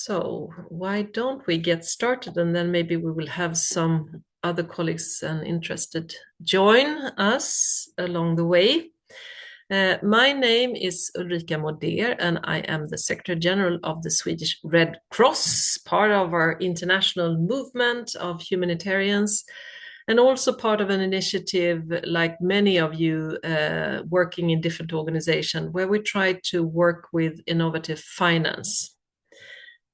So why don't we get started, and then maybe we will have some other colleagues and interested join us along the way. My name is Ulrika Moder, and I am the Secretary General of the Swedish Red Cross, part of our international movement of humanitarians, and also part of an initiative like many of you working in different organizations where we try to work with innovative finance.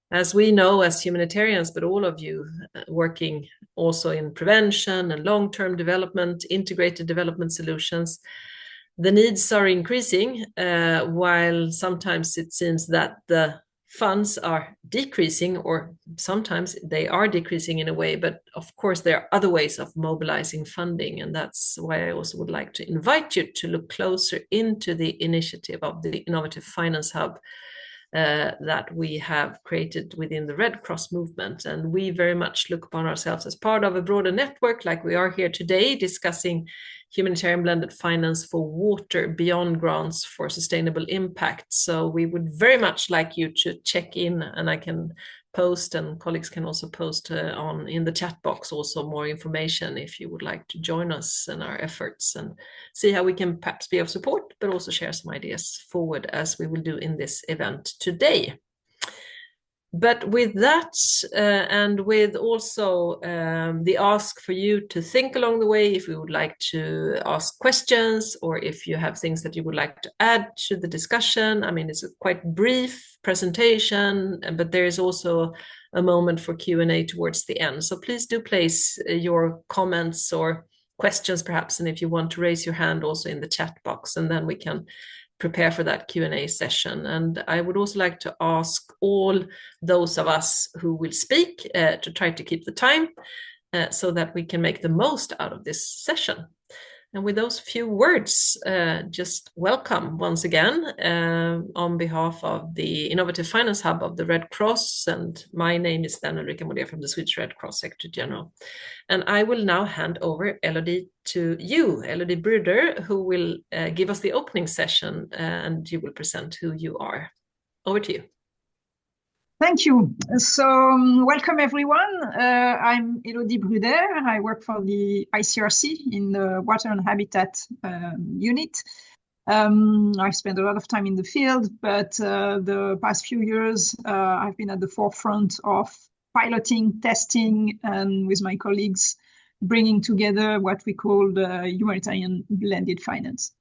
As we know as humanitarians, but all of you working also in prevention and long-term development, integrated development solutions, the needs are increasing, while sometimes it seems that the funds are decreasing, or sometimes they are decreasing in a way, but of course there are other ways of mobilizing funding, and that's why I also would like to invite you to look closer into the initiative of the Innovative Finance Hub that we have created within the Red Cross movement. And we very much look upon ourselves as part of a broader network, like we are here today discussing humanitarian blended finance for water beyond grants for sustainable impact. So we would very much like you to check in, and I can post, and colleagues can also post on in the chat box also more information if you would like to join us in our efforts and see how we can perhaps be of support, but also share some ideas forward, as we will do in this event today. But with that, and with also the ask for you to think along the way, if you would like to ask questions, or if you have things that you would like to add to the discussion. I mean, it's a quite brief presentation, but there is also a moment for Q&A towards the end. So please do place your comments or questions perhaps, and if you want to raise your hand also in the chat box, and then we can prepare for that Q&A session. And I would also like to ask all those of us who will speak to try to keep the time so that we can make the most out of this session. And with those few words, just welcome once again on behalf of the Innovative Finance Hub of the Red Cross. And my name is then Ulrika Moder from the Swedish Red Cross, Secretary General. And I will now hand over Elodie to you, Elodie Bruder, who will give us the opening session, and you will present who you are. Over to you. Thank you. So welcome everyone. I'm Elodie Bruder. I work for the ICRC in the Water and Habitat unit. I spent a lot of time in the field, but the past few years I've been at the forefront of piloting, testing, and with my colleagues bringing together what we call the Humanitarian Blended Finance.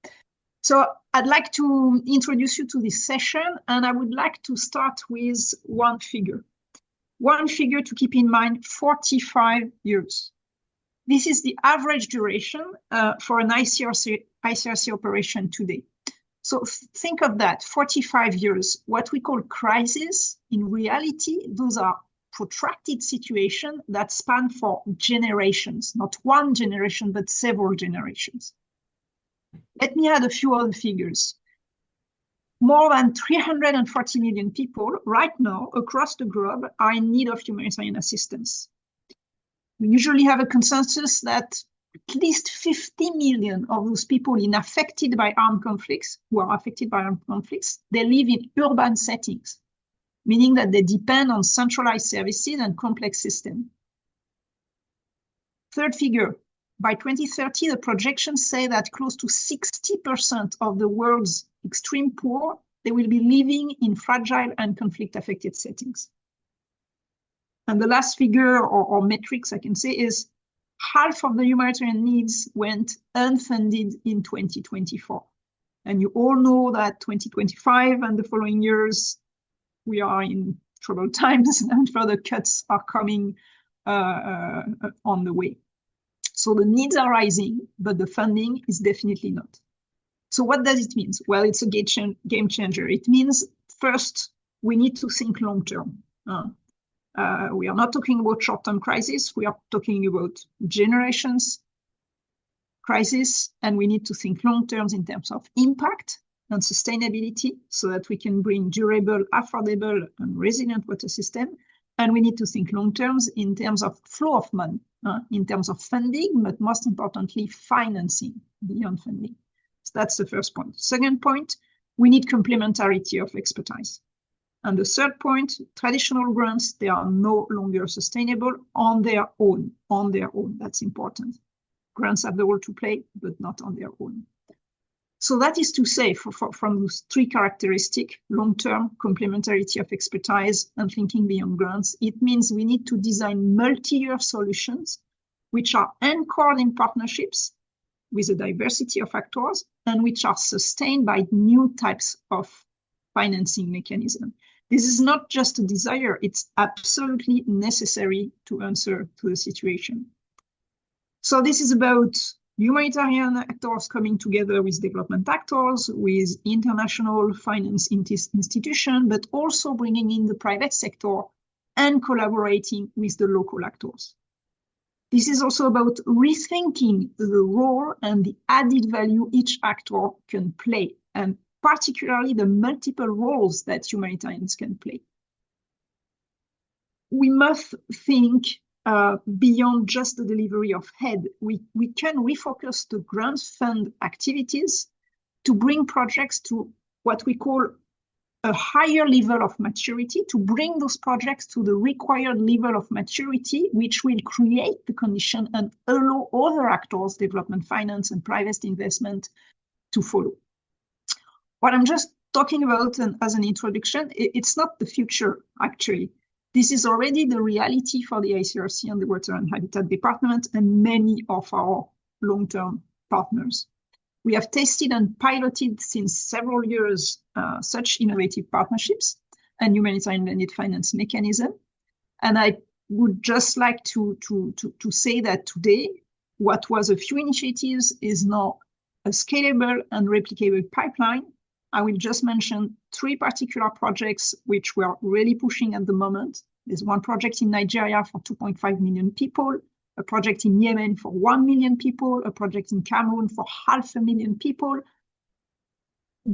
So I'd like to introduce you to this session, and I would like to start with one figure. One figure to keep in mind: 45 years. This is the average duration for an ICRC operation today. So think of that, 45 years. What we call crisis, in reality, those are protracted situations that span for generations, not one generation, but several generations. Let me add a few other figures. More than 340 million people right now across the globe are in need of humanitarian assistance. We usually have a consensus that at least 50 million of those people who are affected by armed conflicts, they live in urban settings, meaning that they depend on centralized services and complex systems. Third figure. By 2030, the projections say that close to 60% of the world's extreme poor, they will be living in fragile and conflict-affected settings. And the last figure or metrics I can say is half of the humanitarian needs went unfunded in 2024. And you all know that 2025 and the following years, we are in troubled times and further cuts are coming on the way. So the needs are rising, but the funding is definitely not. So what does it mean? Well, it's a game changer. It means, first, we need to think long-term. We are not talking about short-term crisis. We are talking about generations crisis, and we need to think long-term in terms of impact and sustainability so that we can bring durable, affordable, and resilient water system. And we need to think long-term in terms of flow of money, in terms of funding, but most importantly, financing beyond funding. So that's the first point. Second point, we need complementarity of expertise. And the third point, traditional grants, they are no longer sustainable on their own. On their own, that's important. Grants have the role to play, but not on their own. So that is to say, from those three characteristics, long-term, complementarity of expertise, and thinking beyond grants, it means we need to design multi-year solutions which are anchored in partnerships with a diversity of actors and which are sustained by new types of financing mechanism. This is not just a desire, it's absolutely necessary to answer to the situation. So this is about humanitarian actors coming together with development actors, with international finance institutions, but also bringing in the private sector and collaborating with the local actors. This is also about rethinking the role and the added value each actor can play, and particularly the multiple roles that humanitarians can play. We must think beyond just the delivery of aid. We can refocus the grant fund activities to bring projects to what we call a higher level of maturity, to bring those projects to the required level of maturity, which will create the condition and allow other actors, development finance and private investment, to follow. What I'm just talking about as an introduction, it's not the future, actually. This is already the reality for the ICRC and the Water and Habitat Department and many of our long-term partners. We have tested and piloted since several years such innovative partnerships and humanitarian blended finance mechanism. And I would just like to say that today, what was a few initiatives is now a scalable and replicable pipeline. I will just mention three particular projects which we are really pushing at the moment. There's one project in Nigeria for 2.5 million people, a project in Yemen for 1 million people, a project in Cameroon for 500,000 people.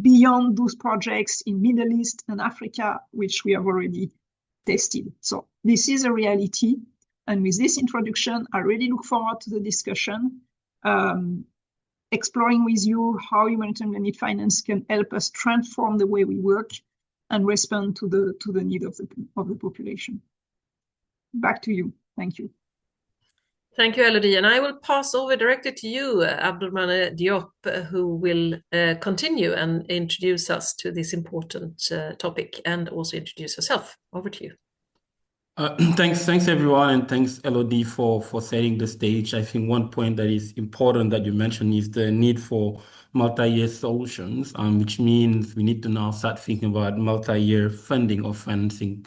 Beyond those projects in Middle East and Africa, which we have already tested. So this is a reality. And with this introduction, I really look forward to the discussion, exploring with you how humanitarian blended finance can help us transform the way we work and respond to the need of the population. Back to you. Thank you. Thank you, Elodie. And I will pass over directly to you, Abdulrahman Diop, who will continue and introduce us to this important topic and also introduce herself. Over to you. Thanks everyone, and thanks Elodie for setting the stage. I think one point that is important that you mentioned is the need for multi-year solutions, which means we need to now start thinking about multi-year funding or financing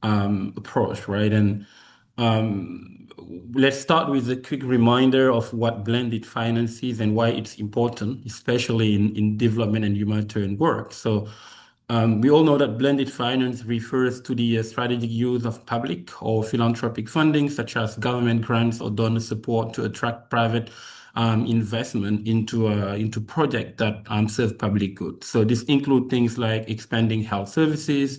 approach, right? And let's start with a quick reminder of what blended finance is and why it's important, especially in development and humanitarian work. So we all know that blended finance refers to the strategic use of public or philanthropic funding, such as government grants or donor support, to attract private investment into projects that serve public good. So this includes things like expanding health services,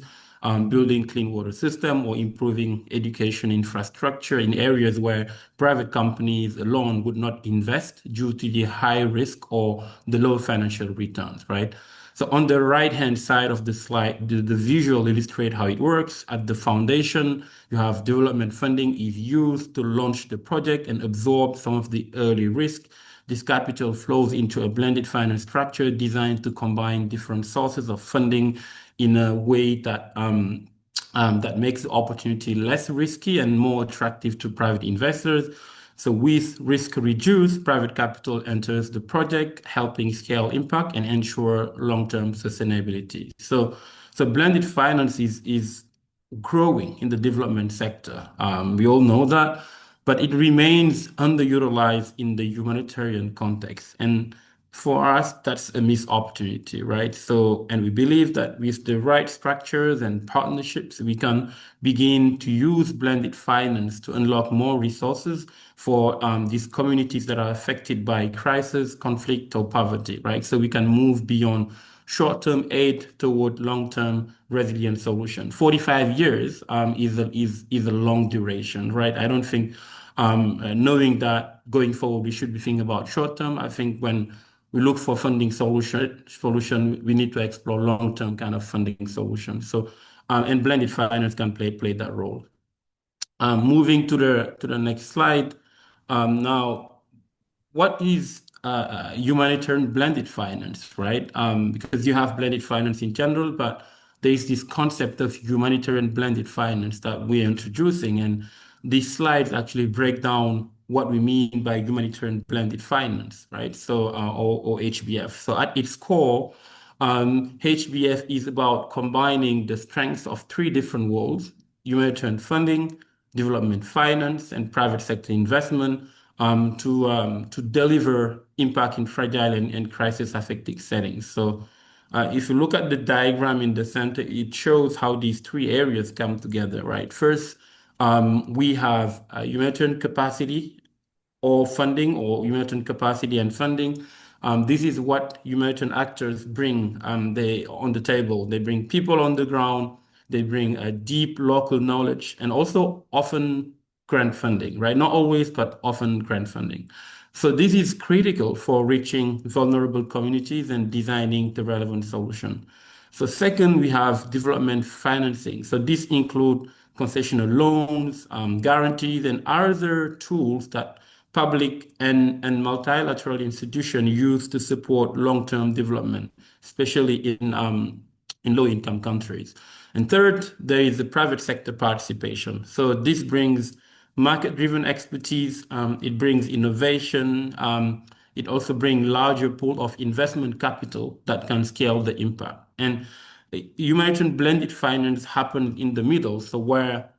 building clean water system, or improving education infrastructure in areas where private companies alone would not invest due to the high risk or the low financial returns, right? So on the right-hand side of the slide, the visual illustrate how it works. At the foundation, you have development funding is used to launch the project and absorb some of the early risk. This capital flows into a blended finance structure designed to combine different sources of funding in a way that that makes the opportunity less risky and more attractive to private investors. So with risk reduced, private capital enters the project, helping scale impact and ensure long-term sustainability. So blended finance is growing in the development sector. We all know that, but it remains underutilized in the humanitarian context. And for us, that's a missed opportunity, right? So, and we believe that with the right structures and partnerships, we can begin to use blended finance to unlock more resources for these communities that are affected by crisis, conflict, or poverty, right? So we can move beyond short-term aid toward long-term resilient solution. 45 years is a long duration, right? I don't think knowing that going forward we should be thinking about short-term. I think when we look for funding solution, we need to explore long-term kind of funding solutions. So and blended finance can play that role. Moving to the next slide. Now, what is humanitarian blended finance, right? Because you have blended finance in general, but there's this concept of humanitarian blended finance that we're introducing, and these slides actually break down what we mean by humanitarian blended finance, right? So, or HBF. So at its core, HBF is about combining the strengths of three different worlds: humanitarian funding, development finance, and private sector investment, to deliver impact in fragile and crisis-affected settings. So if you look at the diagram in the center, it shows how these three areas come together, right? First, we have humanitarian capacity or funding, or humanitarian capacity and funding. This is what humanitarian actors bring on the table. They bring people on the ground, they bring a deep local knowledge, and also often grant funding, right? Not always, but often grant funding. So this is critical for reaching vulnerable communities and designing the relevant solution. So second, we have development financing. So this include concessional loans, guarantees, and other tools that public and multilateral institutions use to support long-term development, especially in low-income countries. And third, there is the private sector participation. So this brings market-driven expertise, it brings innovation, it also brings larger pool of investment capital that can scale the impact. And you mentioned blended finance happened in the middle, so where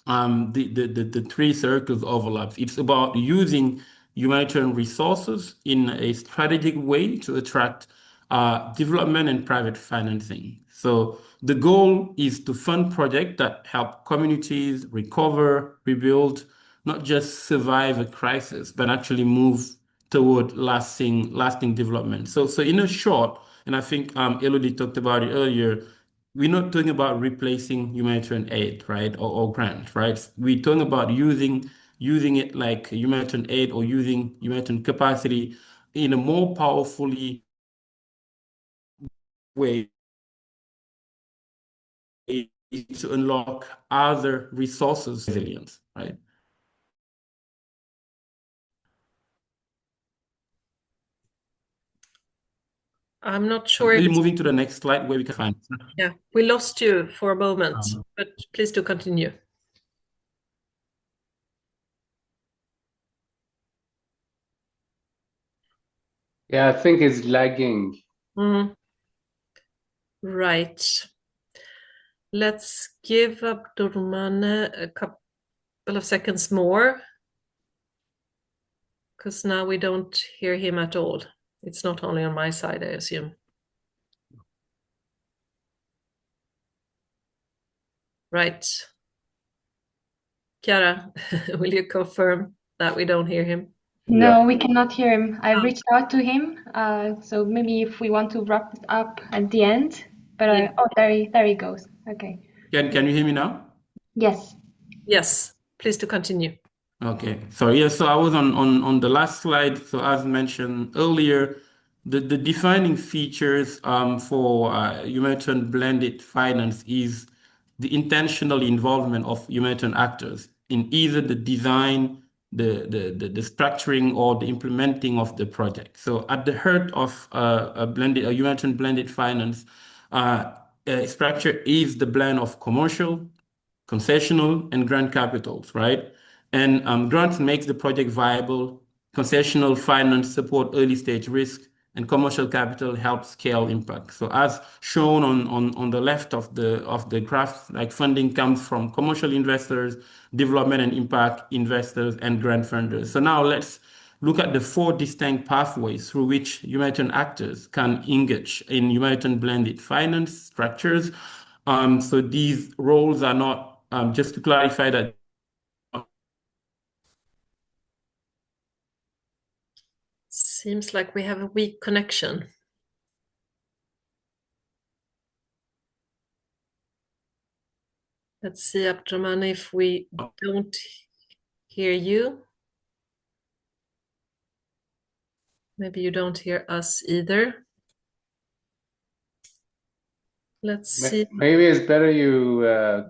the three circles overlaps. It's about using humanitarian resources in a strategic way to attract development and private financing. So the goal is to fund projects that help communities recover, rebuild, not just survive a crisis, but actually move toward lasting development. So in a short, and I think Elodie talked about it earlier, we're not talking about replacing humanitarian aid, right, or grant, right? We're talking about using it like humanitarian aid or using humanitarian capacity in a more powerfully way to unlock other resources resilience, right? I'm not sure. Maybe moving to the next slide where we can find. Yeah, we lost you for a moment, but please do continue. Yeah, I think it's lagging. Right. Let's give Abdurrahman a couple of seconds more, because now we don't hear him at all. It's not only on my side, I assume. Right. Chiara, will you confirm that we don't hear him? No, Yeah. we cannot hear him. I reached out to him, so maybe if we want to wrap it up at the end. But Yeah. oh, there he goes. Okay. Can you hear me now? Yes. Yes, please do continue. Okay, so yeah, so I was on the last slide. So as mentioned earlier, the defining features for humanitarian blended finance is the intentional involvement of humanitarian actors in either the design, the structuring, or the implementing of the project. So at the heart of a humanitarian blended finance structure is the blend of commercial, concessional, and grant capitals, right? And grants makes the project viable, concessional finance support early stage risk, and commercial capital helps scale impact. So as shown on the left of the graph, like funding comes from commercial investors, development and impact investors, and grant funders. So now let's look at the four distinct pathways through which humanitarian actors can engage in humanitarian blended finance structures. So these roles are not, just to clarify that. Seems like we have a weak connection. Let's see, Abdurrahman, if we don't hear you. Maybe you don't hear us either. Let's see. Maybe it's better you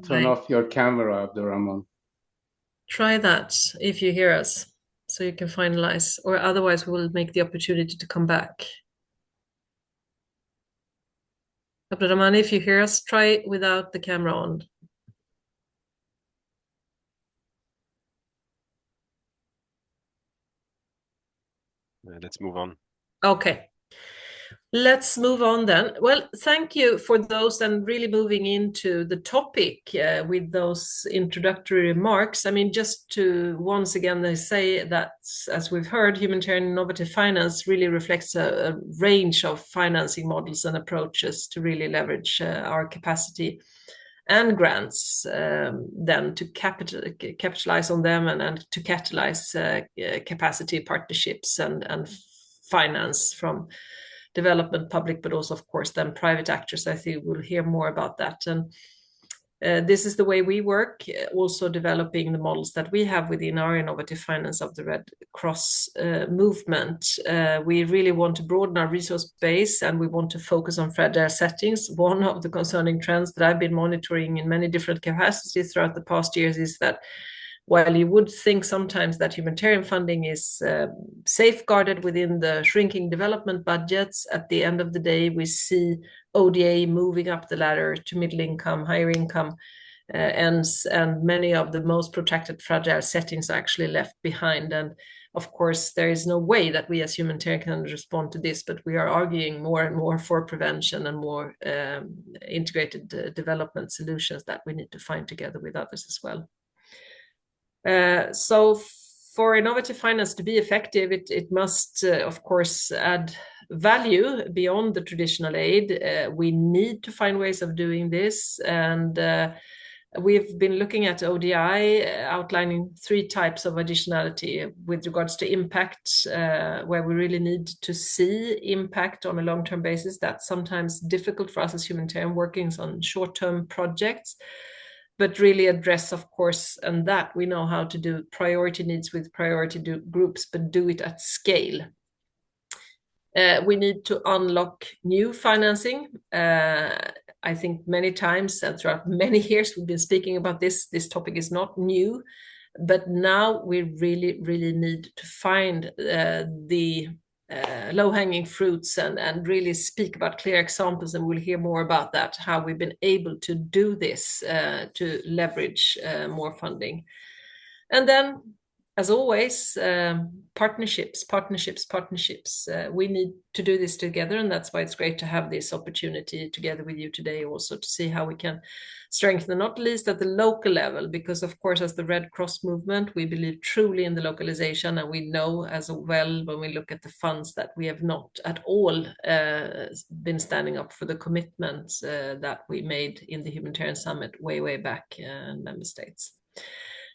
turn off your camera, Abdurrahman. Try that if you hear us, so you can finalize, or otherwise we'll make the opportunity to come back. Abdurrahman, if you hear us, try it without the camera on. Let's move on. Okay. Let's move on then. Well, thank you for those and really moving into the topic with those introductory remarks. I mean, just to once again they say that, as we've heard, humanitarian innovative finance really reflects a range of financing models and approaches to really leverage our capacity and grants then to capitalize on them and to catalyze capacity partnerships and finance from development, public, but also, of course, then private actors. I think we'll hear more about that. And this is the way we work, also developing the models that we have within our innovative finance of the Red Cross movement. We really want to broaden our resource base, and we want to focus on fragile settings. One of the concerning trends that I've been monitoring in many different capacities throughout the past years is that while you would think sometimes that humanitarian funding is safeguarded within the shrinking development budgets, at the end of the day, we see ODA moving up the ladder to middle income, higher income, and many of the most protracted fragile settings are actually left behind. And of course, there is no way that we as humanitarian can respond to this, but we are arguing more and more for prevention and more integrated development solutions that we need to find together with others as well. So for innovative finance to be effective, it must, of course, add value beyond the traditional aid. We need to find ways of doing this. And we've been looking at ODI, outlining 3 types of additionality with regards to impact, where we really need to see impact on a long-term basis. That's sometimes difficult for us as humanitarian workings on short-term projects, but really address, of course, and that we know how to do priority needs with priority groups, but do it at scale. We need to unlock new financing. I think many times and throughout many years we've been speaking about this. This topic is not new, but now we really, really need to find the low-hanging fruits and really speak about clear examples, and we'll hear more about that, how we've been able to do this to leverage more funding. And then, as always, partnerships. We need to do this together, and that's why it's great to have this opportunity together with you today also to see how we can strengthen, not least at the local level, because of course, as the Red Cross movement, we believe truly in the localization, and we know as well when we look at the funds that we have not at all been standing up for the commitments that we made in the Humanitarian Summit way back in member states.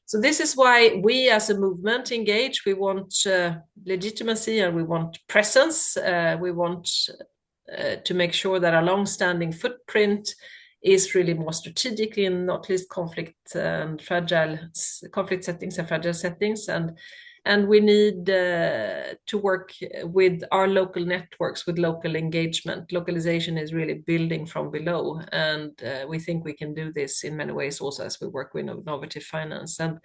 So this is why we as a movement engage. We want legitimacy and we want presence. We want to make sure that our long-standing footprint is really more strategically and not least conflict settings and fragile settings. And we need to work with our local networks, with local engagement. Localization is really building from below. And we think we can do this in many ways also as we work with innovative finance. And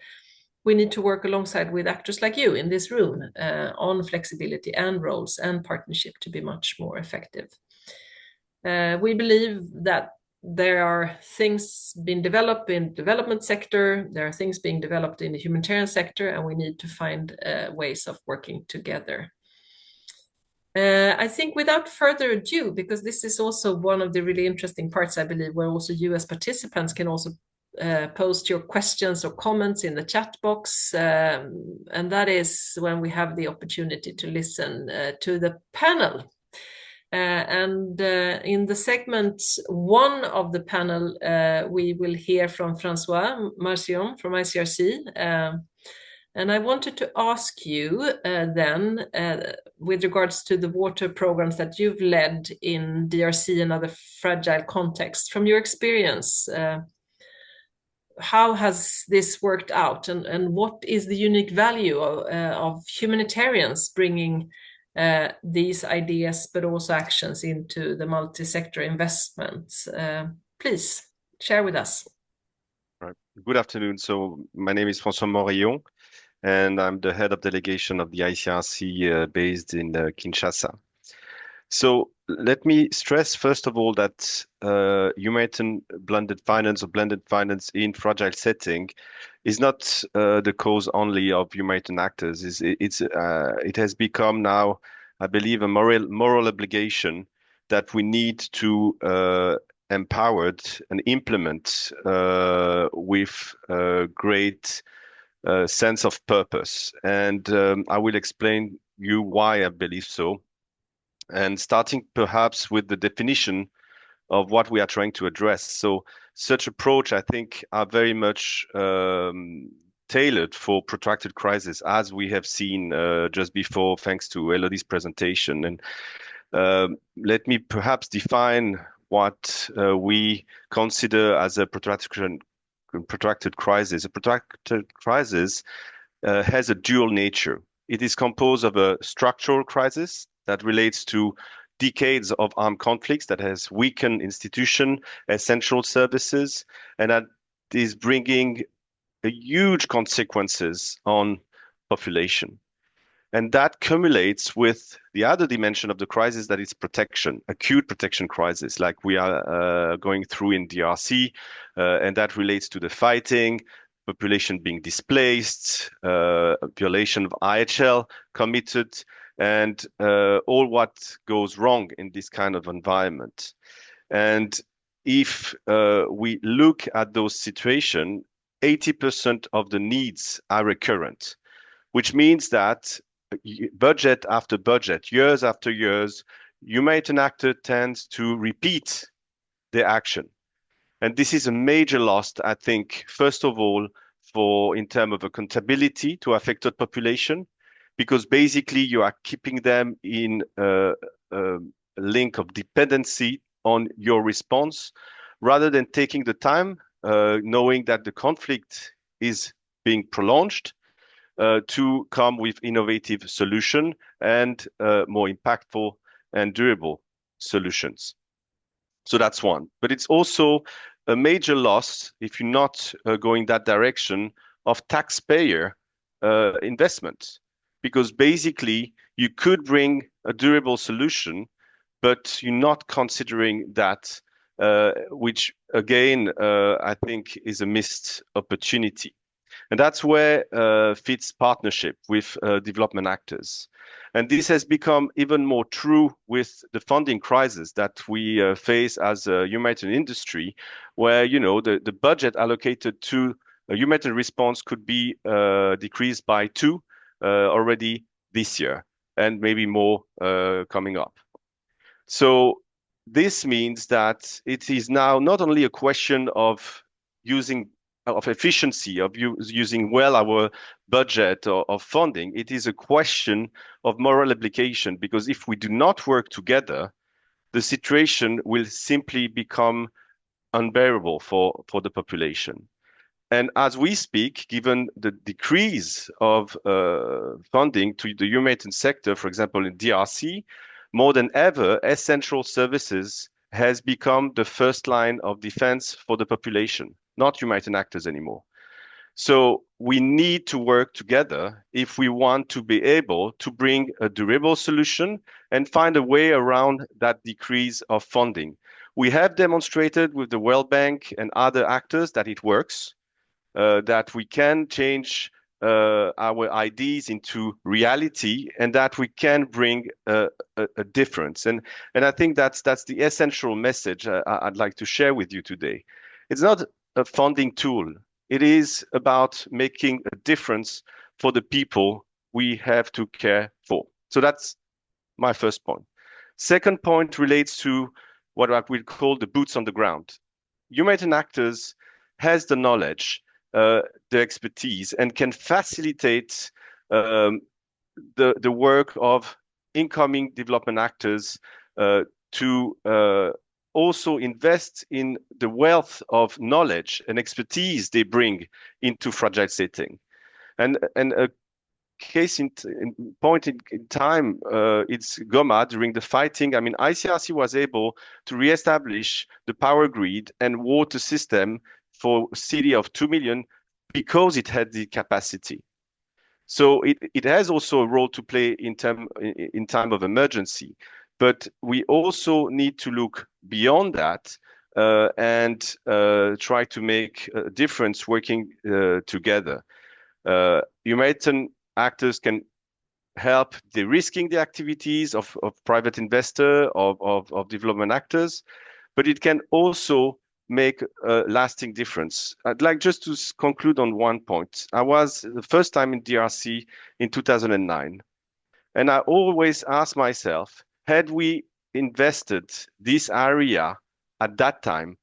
we need to work alongside with actors like you in this room on flexibility and roles and partnership to be much more effective. We believe that there are things being developed in the development sector, there are things being developed in the humanitarian sector, and we need to find ways of working together. I think without further ado, because this is also one of the really interesting parts, I believe, where also you as participants can also post your questions or comments in the chat box, and that is when we have the opportunity to listen to the panel. And in the segment 1 of the panel, we will hear from François Marcion from ICRC. And I wanted to ask you then, with regards to the water programs that you've led in DRC and other fragile contexts, from your experience, how has this worked out, and what is the unique value of humanitarians bringing these ideas, but also actions into the multi-sector investments. Please share with us. Right. Good afternoon. So my name is François Morillon, and I'm the head of delegation of the ICRC based in Kinshasa. So let me stress, first of all, that humanitarian blended finance or blended finance in fragile setting is not the cause only of humanitarian actors. It has become now, I believe, a moral obligation that we need to empowered and implement with great sense of purpose. And I will explain you why I believe so. And starting perhaps with the definition of what we are trying to address. So such approach, I think, are very much tailored for protracted crisis, as we have seen just before, thanks to Elodie's presentation. And let me perhaps define what we consider as a protracted crisis. A protracted crisis has a dual nature. It is composed of a structural crisis that relates to decades of armed conflicts that has weakened institutions, essential services, and that is bringing huge consequences on population. And that cumulates with the other dimension of the crisis, that is protection, acute protection crisis, like we are going through in DRC, and that relates to the fighting, population being displaced, violation of IHL committed, and all what goes wrong in this kind of environment. And if we look at those situations, 80% of the needs are recurrent, which means that budget after budget, years after years, humanitarian actor tends to repeat their action. And this is a major loss, I think, first of all, for in terms of accountability to affected population, because basically you are keeping them in a link of dependency on your response, rather than taking the time, knowing that the conflict is being prolonged, to come with innovative solution and more impactful and durable solutions. So that's one. But it's also a major loss, if you're not going that direction, of taxpayer investment. Because basically you could bring a durable solution, but you're not considering that, which again, I think is a missed opportunity. And that's where fits partnership with development actors. And this has become even more true with the funding crisis that we face as a humanitarian industry, where, you know, the budget allocated to a humanitarian response could be decreased by 2 already this year, and maybe more coming up. So this means that it is now not only a question of efficiency, of using well our budget of funding. It is a question of moral obligation, because if we do not work together, the situation will simply become unbearable for the population. And as we speak, given the decrease of funding to the humanitarian sector, for example, in DRC, more than ever, essential services has become the first line of defense for the population, not humanitarian actors anymore. So we need to work together if we want to be able to bring a durable solution and find a way around that decrease of funding. We have demonstrated with the World Bank and other actors that it works, that we can change our ideas into reality, and that we can bring a difference. And I think that's the essential message I'd like to share with you today. It's not a funding tool. It is about making a difference for the people we have to care for. So that's my first point. Second point relates to what I will call the boots on the ground. Humanitarian actors has the knowledge, the expertise, and can facilitate the work of incoming development actors to also invest in the wealth of knowledge and expertise they bring into fragile setting. And a point in time, it's Goma during the fighting. I mean, ICRC was able to reestablish the power grid and water system for a city of 2 million because it had the capacity. So it has also a role to play in time of emergency. But we also need to look beyond that and try to make a difference working together. Humanitarian actors can help de-risking the activities of private investor, of development actors, but it can also make a lasting difference. I'd like just to conclude on one point. I was the first time in DRC in 2009, and I always ask myself, had we invested this area at that time,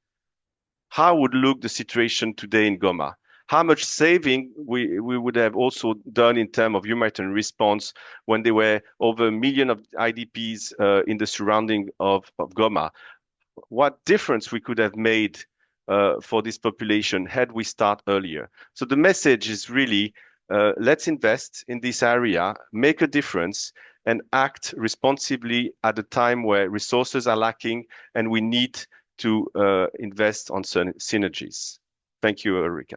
how would look the situation today in Goma? How much saving we would have also done in terms of humanitarian response when there were over 1 million of IDPs in the surrounding of Goma? What difference we could have made for this population had we started earlier. So the message is really, let's invest in this area, make a difference, and act responsibly at a time where resources are lacking and we need to invest on certain synergies. Thank you, Ulrika.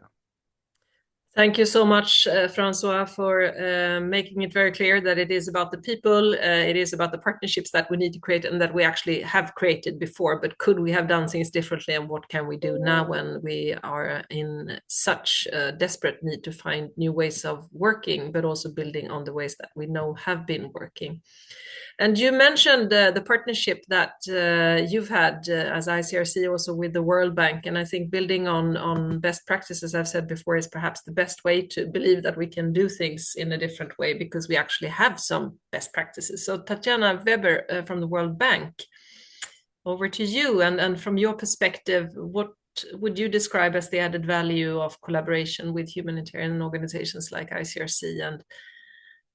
Thank you so much, Francois, for making it very clear that it is about the people, it is about the partnerships that we need to create and that we actually have created before, but could we have done things differently and what can we do now when we are in such desperate need to find new ways of working, but also building on the ways that we know have been working. And you mentioned the partnership that you've had as ICRC also with the World Bank. And I think building on best practices, I've said before, is perhaps the best way to believe that we can do things in a different way because we actually have some best practices. So Tatiana Weber from the World Bank, over to you. And from your perspective, what would you describe as the added value of collaboration with humanitarian organizations like ICRC, and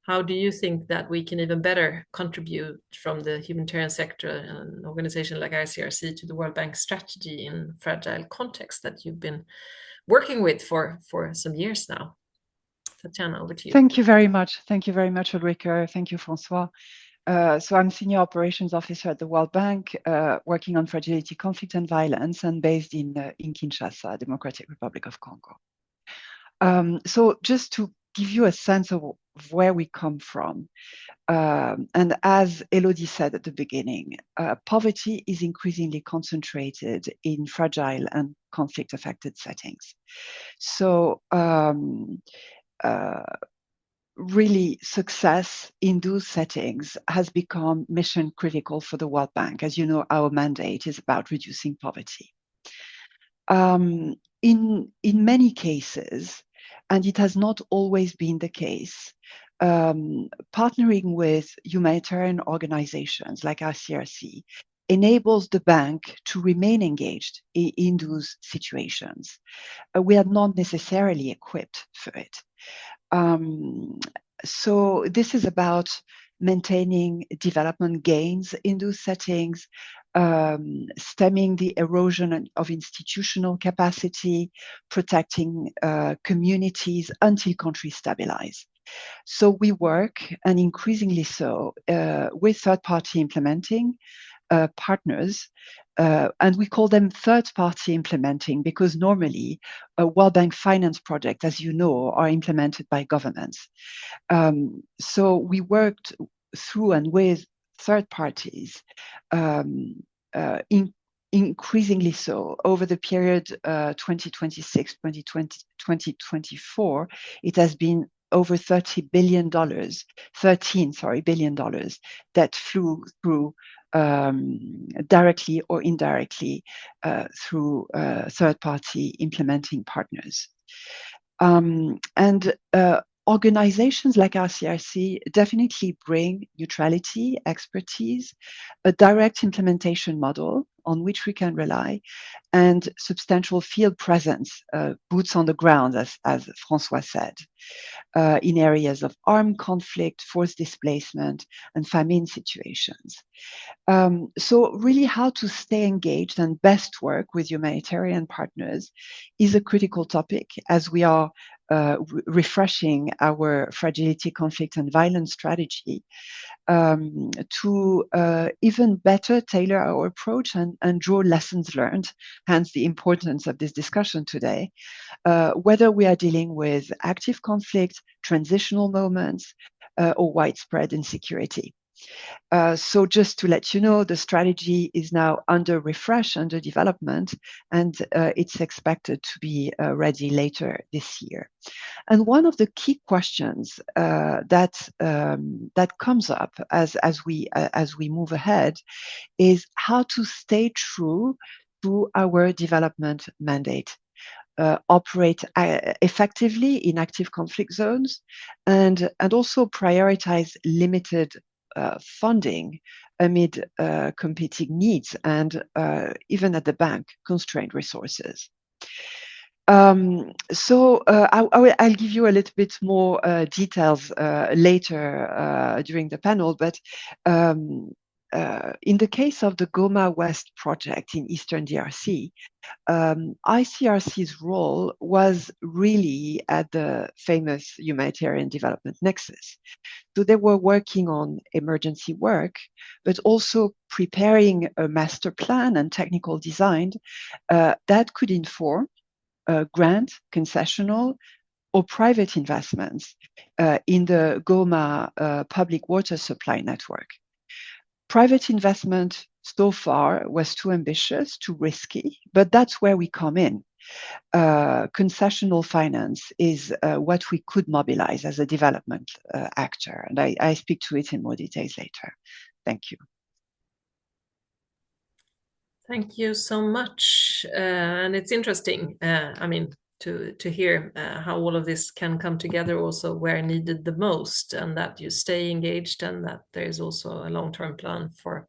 how do you think that we can even better contribute from the humanitarian sector and an organization like ICRC to the World Bank strategy in fragile context that you've been working with for some years now? Tatiana, over to you. Thank you very much. Thank you very much, Ulrika. Thank you, Francois. So I'm Senior Operations Officer at the World Bank, working on fragility, conflict, and violence, and based in Kinshasa, Democratic Republic of Congo. So just to give you a sense of where we come from, and as Elodie said at the beginning, poverty is increasingly concentrated in fragile and conflict-affected settings. So really, success in those settings has become mission critical for the World Bank. As you know, our mandate is about reducing poverty. In many cases, and it has not always been the case, partnering with humanitarian organizations like ICRC enables the bank to remain engaged in those situations. We are not necessarily equipped for it. So this is about maintaining development gains in those settings, stemming the erosion of institutional capacity, protecting communities until countries stabilize. So we work, and increasingly so, with third-party implementing partners, and we call them third-party implementing because normally a World Bank finance project, as you know, are implemented by governments. So we worked through and with third parties, increasingly so over the period 2026, 2024. It has been over $13 billion that flew through directly or indirectly through third-party implementing partners. Organizations like ICRC definitely bring neutrality, expertise, a direct implementation model on which we can rely, and substantial field presence, boots on the ground, as Francois said, in areas of armed conflict, forced displacement, and famine situations. So really how to stay engaged and best work with humanitarian partners is a critical topic as we are refreshing our fragility, conflict, and violence strategy to even better tailor our approach and draw lessons learned, hence the importance of this discussion today, whether we are dealing with active conflict, transitional moments, or widespread insecurity. So just to let you know, the strategy is now under refresh, under development, and it's expected to be ready later this year. And one of the key questions that comes up as we move ahead is how to stay true to our development mandate. Operate effectively in active conflict zones, and also prioritize limited funding amid competing needs and even at the bank, constrained resources. So I'll give you a little bit more details later during the panel, but in the case of the Goma West project in Eastern DRC, ICRC's role was really at the famous humanitarian development nexus. So they were working on emergency work, but also preparing a master plan and technical design that could inform grant, concessional, or private investments in the Goma public water supply network. Private investment so far was too ambitious, too risky, but that's where we come in. Concessional finance is what we could mobilize as a development actor, and I speak to it in more details later. Thank you. Thank you so much. And it's interesting, I mean, to hear how all of this can come together also where needed the most, and that you stay engaged, and that there is also a long-term plan for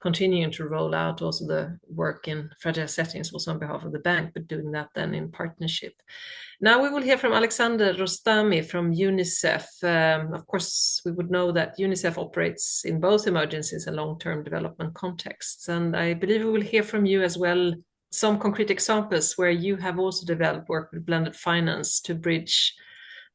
continuing to roll out also the work in fragile settings also on behalf of the bank, but doing that then in partnership. Now we will hear from Alexander Rostami from UNICEF. Of course, we would know that UNICEF operates in both emergencies and long-term development contexts. And I believe we will hear from you as well some concrete examples where you have also developed work with blended finance to bridge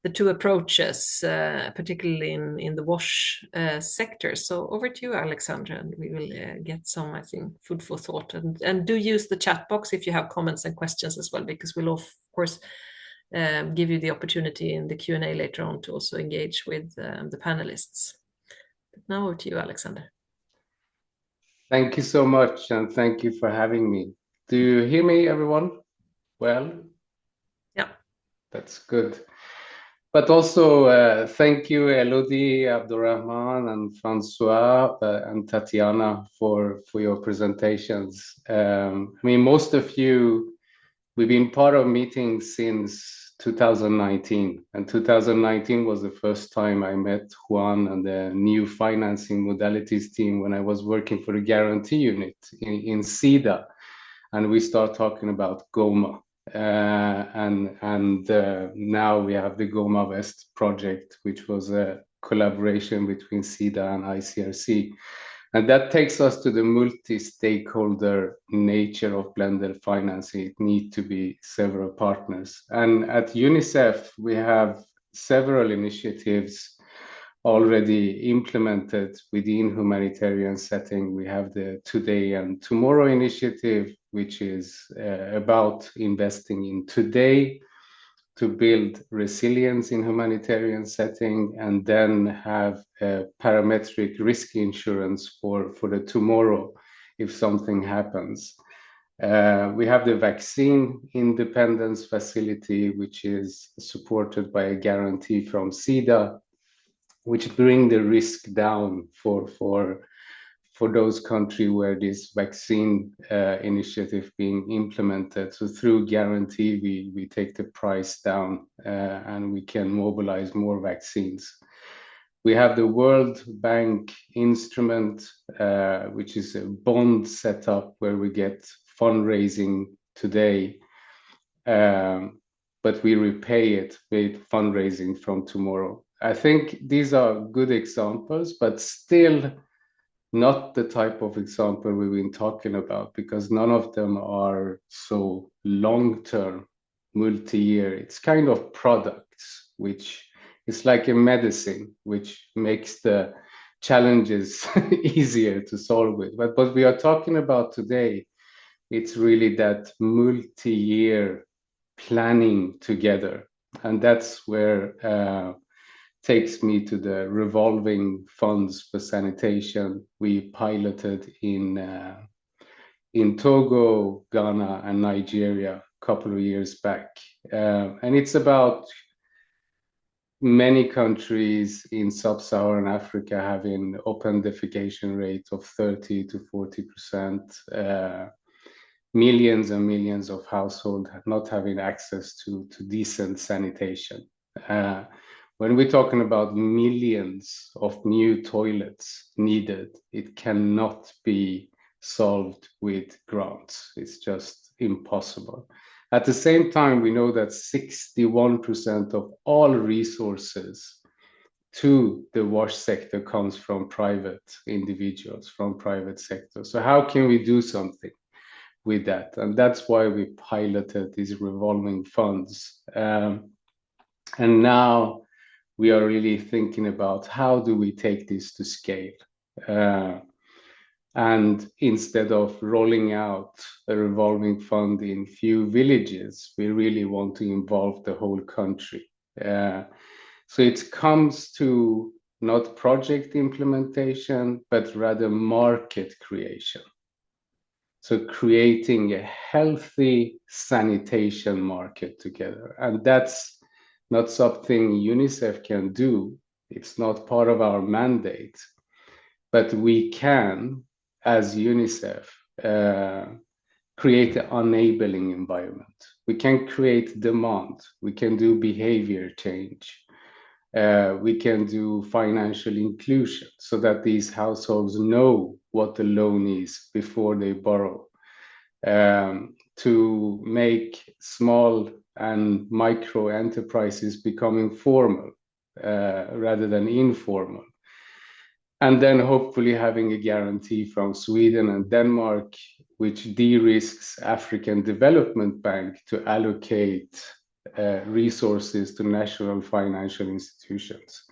the two approaches, particularly in the WASH sector. So over to you, Alexandra, and we will get some, I think, food for thought. And do use the chat box if you have comments and questions as well, because we'll, of course, give you the opportunity in the Q&A later on to also engage with the panelists. But now over to you, Alexander. Thank you so much, and thank you for having me. Do you hear me, everyone? Well? Yeah. That's good. But also, thank you, Elodie, Abdurrahman, and Francois, and Tatiana for your presentations. I mean, most of you, we've been part of meetings since 2019, and 2019 was the first time I met Juan and the new financing modalities team when I was working for the guarantee unit in SIDA, and we start talking about Goma. And now we have the Goma West project, which was a collaboration between SIDA and ICRC. And that takes us to the multi-stakeholder nature of blended financing. It needs to be several partners. And at UNICEF, we have several initiatives already implemented within humanitarian setting. We have the Today and Tomorrow initiative, which is about investing in today to build resilience in humanitarian setting, and then have parametric risk insurance for the tomorrow if something happens. We have the vaccine independence facility, which is supported by a guarantee from SIDA, which bring the risk down for those countries where this vaccine initiative being implemented. So through guarantee, we take the price down and we can mobilize more vaccines. We have the World Bank instrument, which is a bond setup where we get fundraising today, but we repay it with fundraising from tomorrow. I think these are good examples, but still not the type of example we've been talking about, because none of them are so long-term. multi-year. It's kind of products, which is like a medicine, which makes the challenges easier to solve with. But what we are talking about today, it's really that multi-year planning together. And that's where takes me to the revolving funds for sanitation we piloted in Togo, Ghana, and Nigeria a couple of years back. And it's about many countries in sub-Saharan Africa having open defecation rate of 30 to 40%, millions and millions of households not having access to decent sanitation. When we're talking about millions of new toilets needed, it cannot be solved with grants. It's just impossible. At the same time, we know that 61% of all resources to the wash sector comes from private individuals, from private sector. So how can we do something with that? And that's why we piloted these revolving funds. And now we are really thinking about how do we take this to scale? And instead of rolling out a revolving fund in few villages, we really want to involve the whole country. So it comes to not project implementation, but rather market creation. So creating a healthy sanitation market together. And that's not something UNICEF can do. It's not part of our mandate, but we can, as UNICEF, create an enabling environment. We can create demand. We can do behavior change. We can do financial inclusion so that these households know what the loan is before they borrow. To make small and micro enterprises becoming formal rather than informal. And then hopefully having a guarantee from Sweden and Denmark, which de-risks African Development Bank to allocate resources to national financial institutions.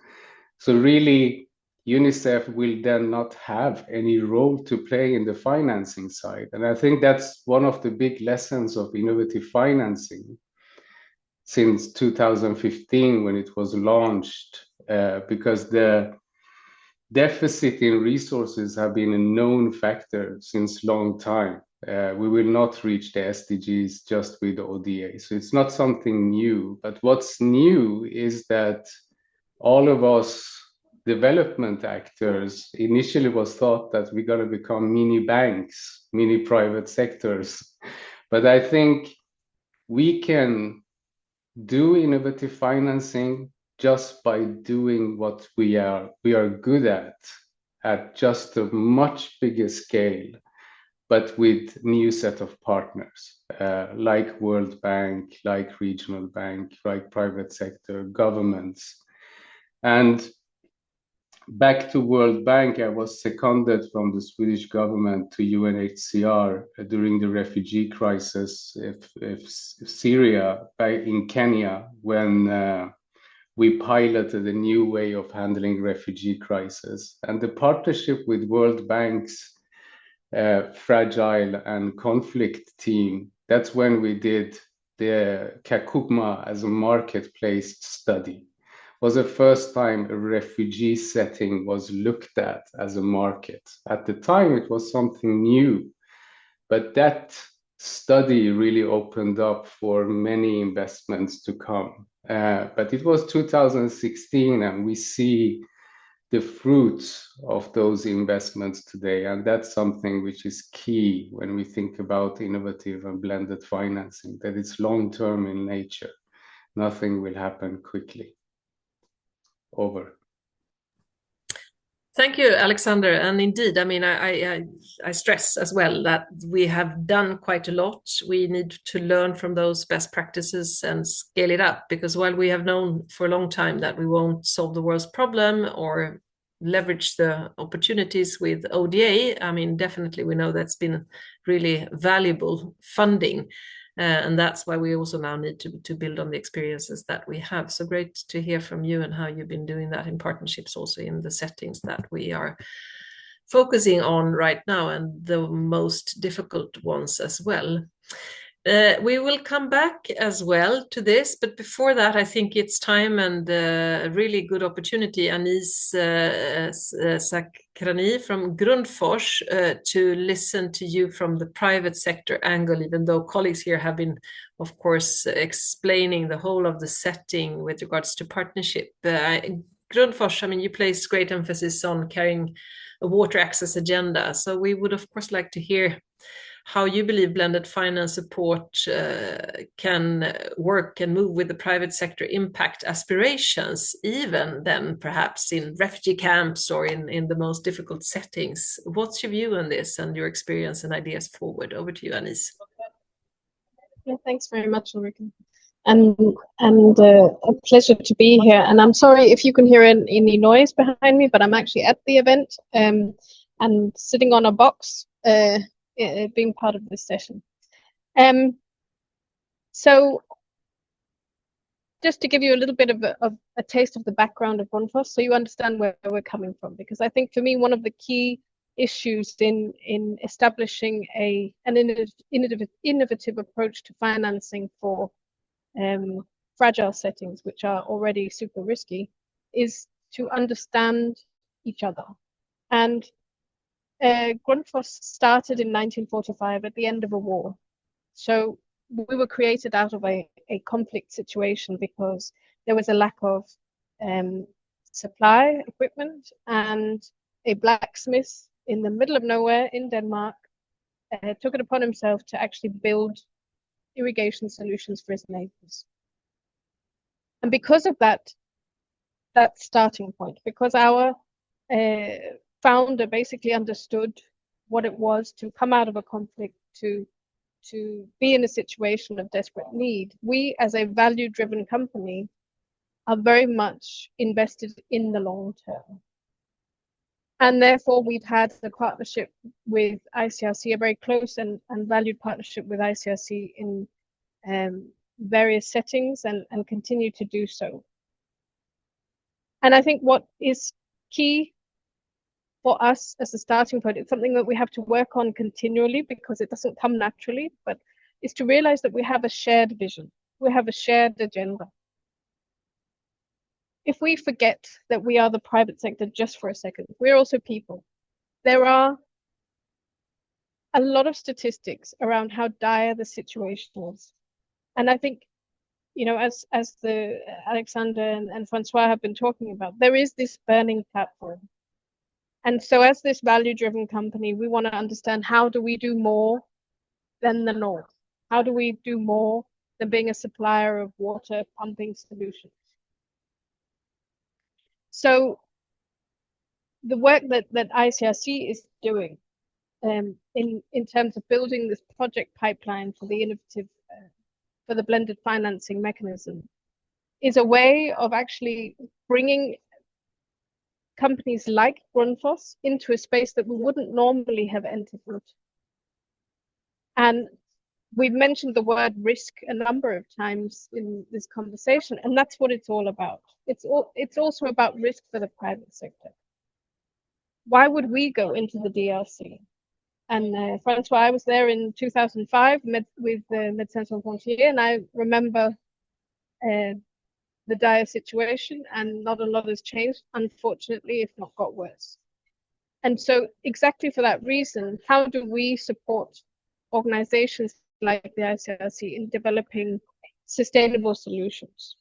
So really, UNICEF will then not have any role to play in the financing side. And I think that's one of the big lessons of innovative financing since 2015 when it was launched, because the deficit in resources have been a known factor since long time. We will not reach the SDGs just with ODA. So it's not something new, but what's new is that all of us development actors initially was thought that we're going to become mini banks, mini private sectors. But I think we can do innovative financing just by doing what we are good at just a much bigger scale, but with new set of partners, like World Bank, like regional bank, like private sector, governments. And back to World Bank, I was seconded from the Swedish government to UNHCR during the refugee crisis of Syria in Kenya, when we piloted a new way of handling refugee crisis. And the partnership with World Bank's fragile and conflict team, that's when we did the Kakuma as a marketplace study. It was the first time a refugee setting was looked at as a market. At the time, it was something new, but that study really opened up for many investments to come. But it was 2016, and we see the fruits of those investments today. And that's something which is key when we think about innovative and blended financing, that it's long-term in nature. Nothing will happen quickly. Over. Thank you, Alexander. And indeed, I mean, I stress as well that we have done quite a lot. We need to learn from those best practices and scale it up, because while we have known for a long time that we won't solve the world's problem or leverage the opportunities with ODA, I mean, definitely we know that's been really valuable funding. And that's why we also now need to build on the experiences that we have. So great to hear from you and how you've been doing that in partnerships also in the settings that we are focusing on right now, and the most difficult ones as well. We will come back as well to this, but before that, I think it's time and a really good opportunity, Anis Sakrani from Grundfos, to listen to you from the private sector angle, even though colleagues here have been, of course, explaining the whole of the setting with regards to partnership. Grundfos, I mean, you place great emphasis on carrying a water access agenda. So we would, of course, like to hear how you believe blended finance support can work and move with the private sector impact aspirations, even then perhaps in refugee camps or in the most difficult settings. What's your view on this and your experience and ideas forward? Over to you, Anis. Yeah, thanks very much, Ulrika. And a pleasure to be here. And I'm sorry if you can hear any noise behind me, but I'm actually at the event and sitting on a box, being part of this session. So just to give you a little bit of a taste of the background of Grundfos, so you understand where we're coming from, because I think for me, one of the key issues in establishing an innovative approach to financing for fragile settings, which are already super risky, is to understand each other. And Grundfos started in 1945 at the end of a war. So we were created out of a conflict situation because there was a lack of supply equipment, and a blacksmith in the middle of nowhere in Denmark took it upon himself to actually build irrigation solutions for his neighbors. And because of that starting point, because our founder basically understood what it was to come out of a conflict, to be in a situation of desperate need, we as a value-driven company are very much invested in the long term. And therefore, we've had a partnership with ICRC, a very close and valued partnership with ICRC in various settings, and continue to do so. And I think what is key for us as a starting point, it's something that we have to work on continually because it doesn't come naturally, but is to realize that we have a shared vision, we have a shared agenda. If we forget that we are the private sector just for a second, we're also people. There are a lot of statistics around how dire the situation is. And I think, you know, as the Alexander and Francois have been talking about, there is this burning platform. And so as this value-driven company, we want to understand, how do we do more than the north? How do we do more than being a supplier of water pumping solutions? So the work that ICRC is doing in terms of building this project pipeline for the innovative, for the blended financing mechanism, is a way of actually bringing companies like Grundfos into a space that we wouldn't normally have entered into. And we've mentioned the word risk a number of times in this conversation, and that's what it's all about. It's also about risk for the private sector. Why would we go into the DRC? And Francois, I was there in 2005 with Médecins Sans Frontières, and I remember the dire situation, and not a lot has changed, unfortunately, if not got worse. And so exactly for that reason, how do we support organizations like the ICRC in developing sustainable solutions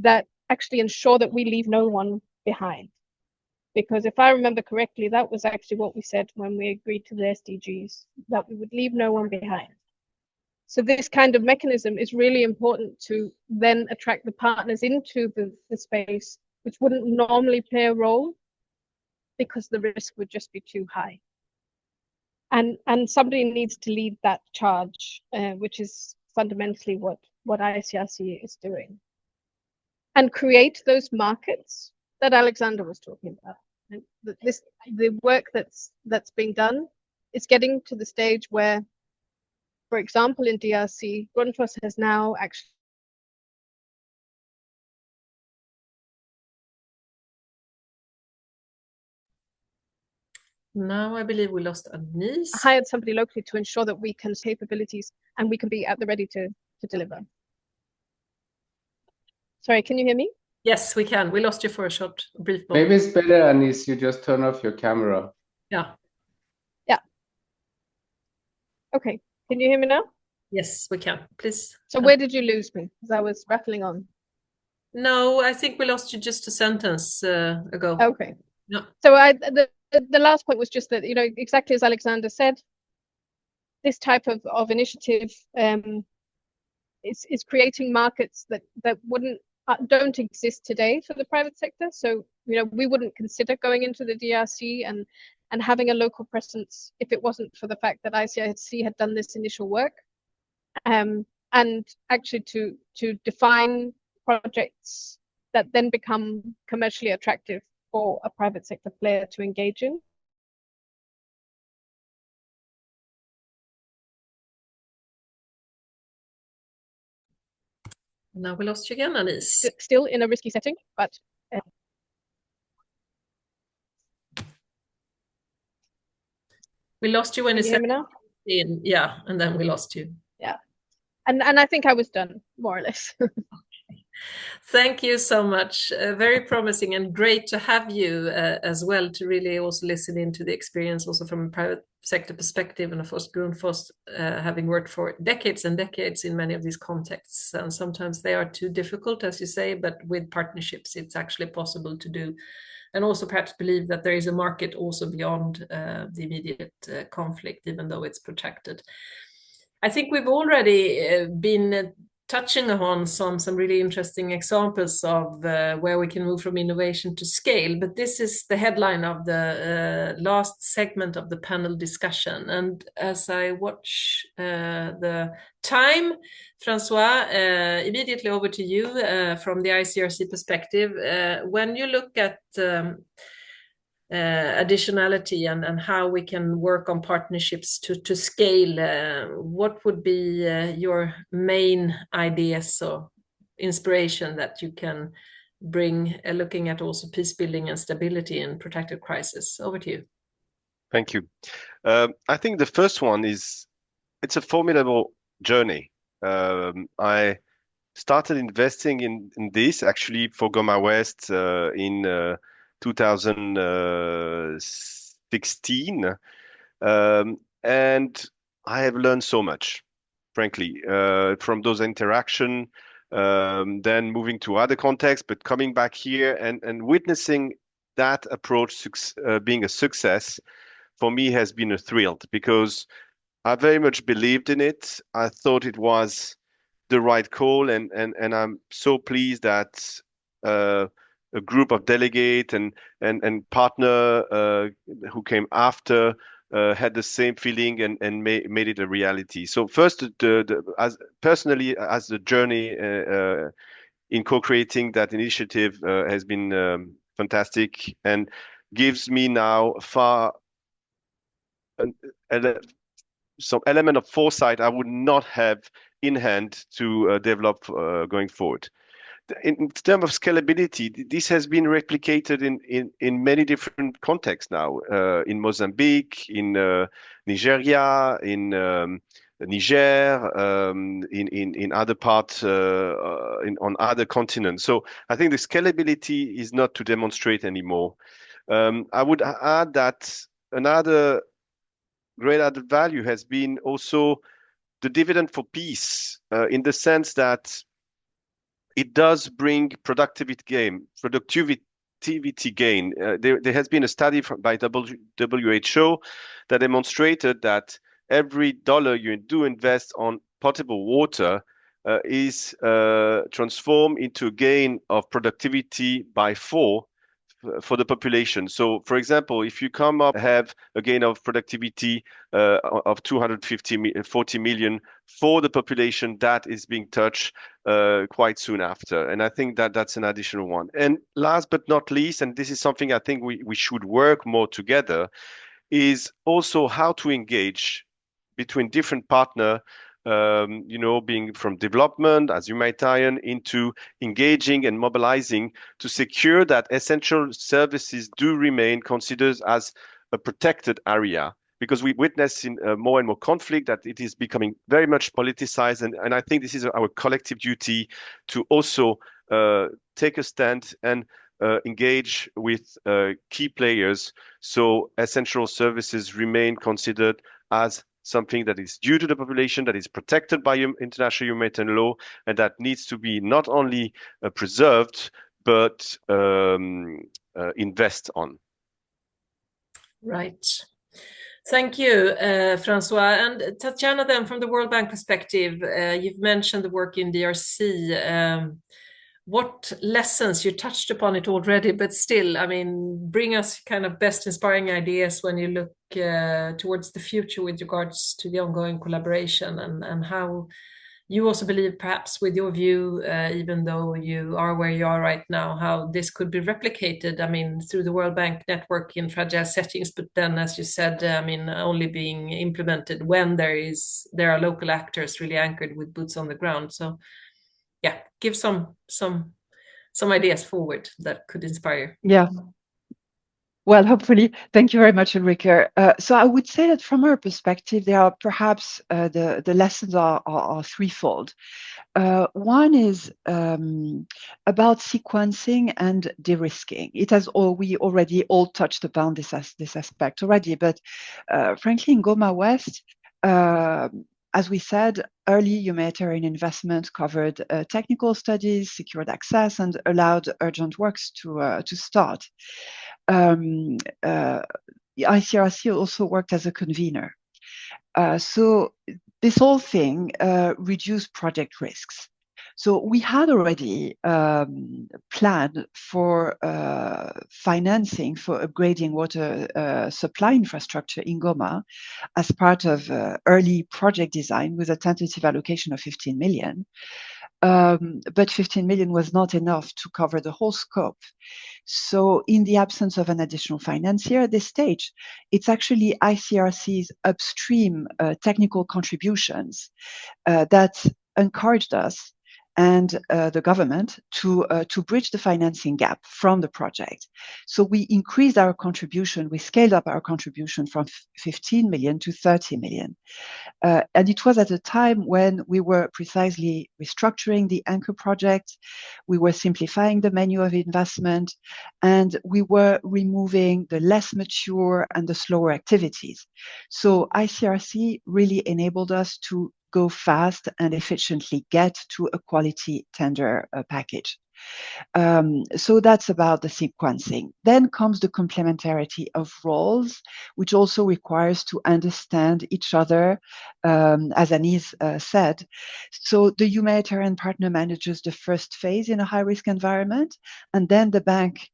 that actually ensure that we leave no one behind? Because if I remember correctly, that was actually what we said when we agreed to the SDGs, that we would leave no one behind. So this kind of mechanism is really important to then attract the partners into the space, which wouldn't normally play a role because the risk would just be too high. And somebody needs to lead that charge, which is fundamentally what ICRC is doing. And create those markets that Alexander was talking about. And the work that's being done is getting to the stage where for example, in DRC, Grundfos has now actually Now I believe we lost Anise. hired somebody locally to ensure that we can capabilities and we can be at the ready to deliver. Sorry, can you hear me? Yes, we can. We lost you for a short, brief moment. Maybe it's better, Anis, you just turn off your camera. Yeah. Yeah. Okay. Can you hear me now? Yes, we can. Please. So where did you lose me? Because I was rattling on. No, I think we lost you just a sentence ago. Okay. Yeah. So the last point was just that, you know, exactly as Alexander said, this type of initiative is creating markets that wouldn't don't exist today for the private sector. So, you know, we wouldn't consider going into the DRC and having a local presence if it wasn't for the fact that ICRC had done this initial work. And actually to define projects that then become commercially attractive for a private sector player to engage in. Now we lost you again, Anise. Still in a risky setting, but we lost you when can you hear me now? Yeah, and then we lost you. Yeah. And I think I was done, more or less. Thank you so much. Very promising and great to have you as well, to really also listen into the experience also from a private sector perspective. And of course, Grundfos having worked for decades and decades in many of these contexts. And sometimes they are too difficult, as you say, but with partnerships, it's actually possible to do. And also perhaps believe that there is a market also beyond the immediate conflict, even though it's protracted. I think we've already been touching upon some really interesting examples of where we can move from innovation to scale. But this is the headline of the last segment of the panel discussion. And as I watch the time, Francois, immediately over to you from the ICRC perspective. When you look at additionality and how we can work on partnerships to scale, what would be your main ideas or inspiration that you can bring, looking at also peace building and stability in protracted crisis? Over to you. Thank you. I think the first one is, it's a formidable journey. I started investing in this actually for Goma West in 2016, and I have learned so much, frankly, from those interaction. Then moving to other contexts, but coming back here and witnessing that approach being a success for me has been a thrill, because I very much believed in it. I thought it was the right call, and I'm so pleased that a group of delegate and partner who came after had the same feeling and made it a reality. So first, as personally as the journey in co-creating that initiative has been fantastic, and gives me now some element of foresight I would not have in hand to develop going forward. In terms of scalability, this has been replicated in many different contexts now, in Mozambique, in Nigeria, in Niger, in other parts, on other continents. So I think the scalability is not to demonstrate anymore. I would add that another great added value has been also the dividend for peace, in the sense that it does bring productivity gain. There has been a study by WHO that demonstrated that every dollar you do invest on potable water is transformed into a gain of productivity by 4 for the population. So, for example, if you come up have a gain of productivity of 240 million for the population that is being touched quite soon after. And I think that that's an additional one. And last but not least, and this is something I think we should work more together, is also how to engage between different partners, being from development as humanitarian into engaging and mobilizing to secure that essential services do remain considered as a protected area. Because we witness in more and more conflict that it is becoming very much politicized. And I think this is our collective duty to also take a stand and engage with key players so essential services remain considered as something that is due to the population, that is protected by international humanitarian law, and that needs to be not only preserved, but invest on. Right. Thank you, Francois. And Tatjana, then from the World Bank perspective, you've mentioned the work in DRC. What lessons, you touched upon it already, but still, I mean, bring us kind of best inspiring ideas when you look towards the future with regards to the ongoing collaboration, and how you also believe, perhaps with your view, even though you are where you are right now, how this could be replicated, I mean, through the World Bank network in fragile settings, but then, as you said, I mean, only being implemented when there are local actors really anchored with boots on the ground. So yeah, give some ideas forward that could inspire. Yeah. Well, hopefully. Thank you very much, Ulrike. So I would say that from our perspective, there are perhaps the lessons are threefold. One is about sequencing and de-risking. We already all touched upon this aspect already, but frankly, in Goma West, as we said, early humanitarian investment covered technical studies, secured access, and allowed urgent works to start. The ICRC also worked as a convener. So this whole thing reduced project risks. So we had already planned for financing for upgrading water supply infrastructure in Goma as part of early project design with a tentative allocation of 15 million. But 15 million was not enough to cover the whole scope. So in the absence of an additional financier at this stage, it's actually ICRC's upstream technical contributions that encouraged us and the government to bridge the financing gap from the project. So we increased our contribution, we scaled up our contribution from 15 million to 30 million. And it was at a time when we were precisely restructuring the anchor project, we were simplifying the menu of investment, and we were removing the less mature and the slower activities. So ICRC really enabled us to go fast and efficiently get to a quality tender package. So that's about the sequencing. Then comes the complementarity of roles, which also requires to understand each other, as Anise said. So the humanitarian partner manages the first phase in a high-risk environment, and then the bank,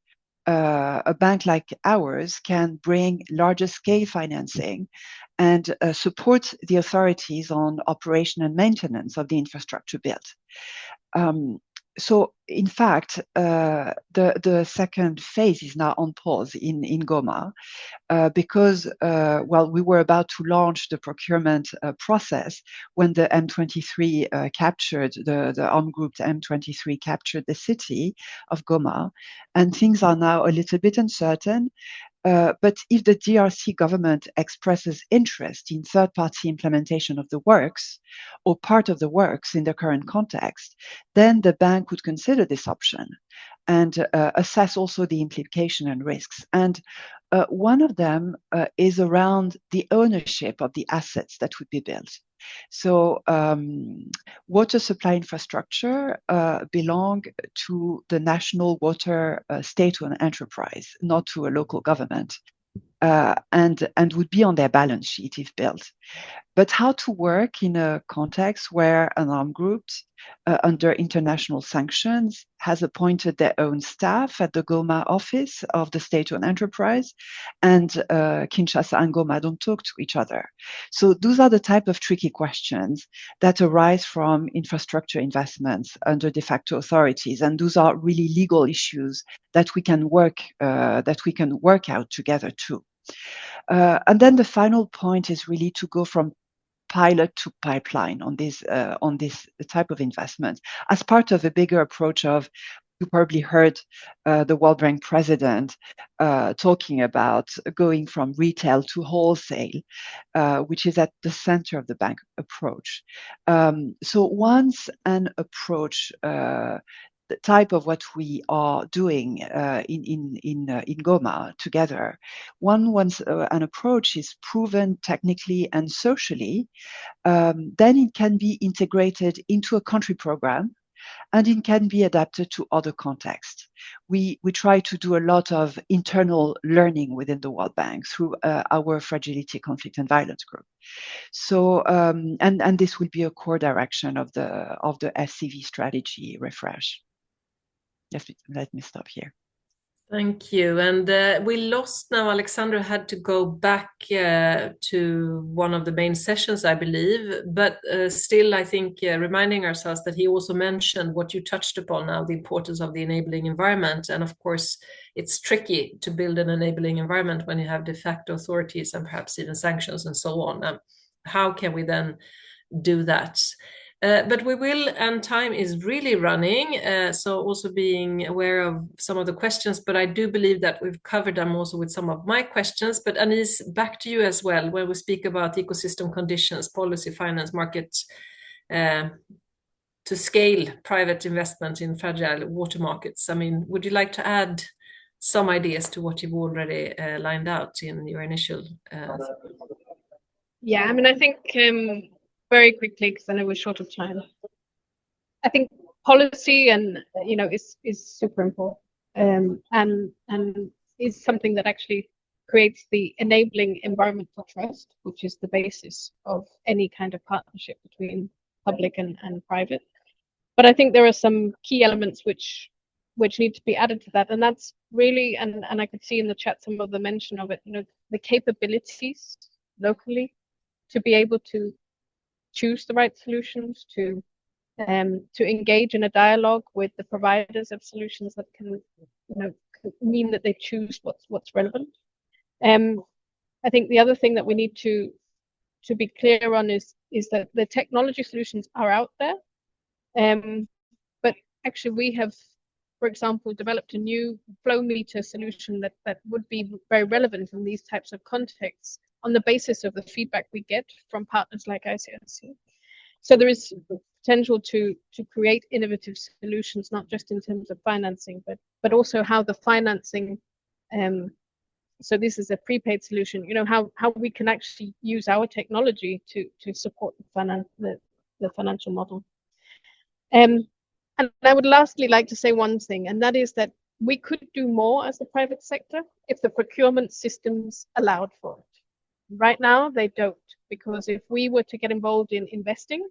a bank like ours, can bring larger scale financing and support the authorities on operation and maintenance of the infrastructure built. So in fact, the second phase is now on pause in Goma because, we were about to launch the procurement process when the M23 captured, the armed group M23 captured the city of Goma, and things are now a little bit uncertain. But if the DRC government expresses interest in third-party implementation of the works or part of the works in the current context, then the bank would consider this option and assess also the implication and risks. And one of them is around the ownership of the assets that would be built. So water supply infrastructure belong to the national water state-owned enterprise, not to a local government, and would be on their balance sheet if built. But how to work in a context where an armed group under international sanctions has appointed their own staff at the Goma office of the state-owned enterprise, and Kinshasa and Goma don't talk to each other. So those are the type of tricky questions that arise from infrastructure investments under de facto authorities, and those are really legal issues that we can work out together too. And then the final point is really to go from pilot to pipeline on this type of investment as part of a bigger approach of. You probably heard the World Bank president talking about going from retail to wholesale, which is at the center of the bank approach. So once an approach, the type of what we are doing in Goma together, once an approach is proven technically and socially, then it can be integrated into a country program, and it can be adapted to other contexts. We try to do a lot of internal learning within the World Bank through our Fragility, Conflict and Violence group. So, and this will be a core direction of the SCV strategy refresh. Let me stop here. Thank you. And we lost now. Alexandra had to go back to one of the main sessions, I believe. But still, I think reminding ourselves that he also mentioned what you touched upon now, the importance of the enabling environment. And of course, it's tricky to build an enabling environment when you have de facto authorities and perhaps even sanctions and so on. How can we then do that? But we will, and time is really running, so also being aware of some of the questions, but I do believe that we've covered them also with some of my questions. But Anis, back to you as well, when we speak about ecosystem conditions, policy, finance, market, to scale private investment in fragile water markets. I mean, would you like to add some ideas to what you've already lined out in your initial? Yeah, I mean, I think very quickly, because I know we're short of time. I think policy and is super important, and is something that actually creates the enabling environment for trust, which is the basis of any kind of partnership between public and private. But I think there are some key elements which need to be added to that, and that's really, and I could see in the chat some of the mention of it, the capabilities locally to be able to choose the right solutions, to engage in a dialogue with the providers of solutions that can mean that they choose what's relevant. I think the other thing that we need to be clear on is that the technology solutions are out there, but actually we have, for example, developed a new flow meter solution that would be very relevant in these types of contexts, on the basis of the feedback we get from partners like ICRC. So there is potential to create innovative solutions, not just in terms of financing, but also how the financing, so this is a prepaid solution, how we can actually use our technology to support the financial model. And I would lastly like to say one thing, and that is that we could do more as the private sector if the procurement systems allowed for it. Right now, they don't, because if we were to get involved in investing,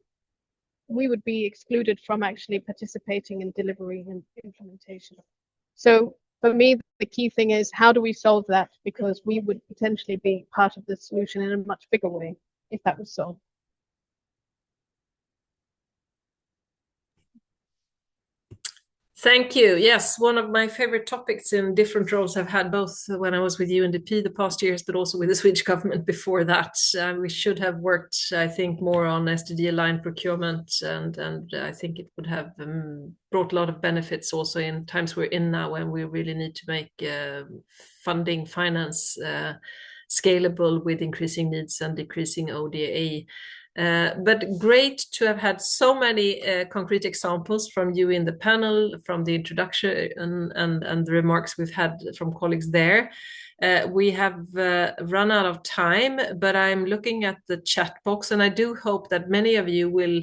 we would be excluded from actually participating in delivery and implementation. So for me, the key thing is, how do we solve that? Because we would potentially be part of the solution in a much bigger way if that was solved. Thank you. Yes, one of my favorite topics in different roles I've had, both when I was with UNDP the past years, but also with the Swedish government before that. We should have worked, I think, more on SDG-aligned procurement, and I think it would have brought a lot of benefits also in times we're in now, when we really need to make funding, finance scalable with increasing needs and decreasing ODA. But great to have had so many concrete examples from you in the panel, from the introduction and the remarks we've had from colleagues there. We have run out of time, but I'm looking at the chat box, and I do hope that many of you will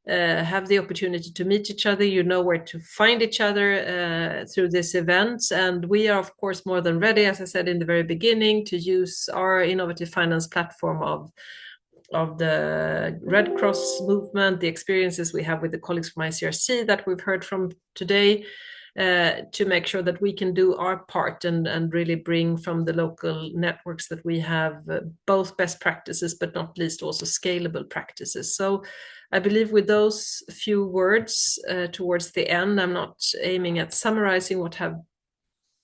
have the opportunity to meet each other. You know where to find each other through this event. And we are, of course, more than ready, as I said in the very beginning, to use our innovative finance platform of the Red Cross movement, the experiences we have with the colleagues from ICRC that we've heard from today, to make sure that we can do our part and really bring from the local networks that we have both best practices, but not least also scalable practices. So I believe with those few words towards the end, I'm not aiming at summarizing what have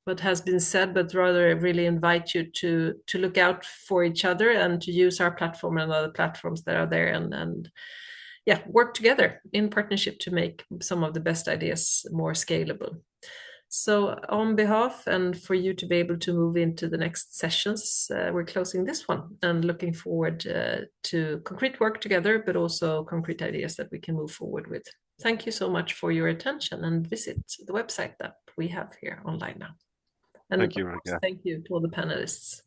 what has been said, but rather really invite you to look out for each other and to use our platform and other platforms that are there, and yeah, work together in partnership to make some of the best ideas more scalable. So on behalf and for you to be able to move into the next sessions, we're closing this one and looking forward to concrete work together, but also concrete ideas that we can move forward with. Thank you so much for your attention, and visit the website that we have here online now. And Thank you, Rebecca. thank you to all the panelists.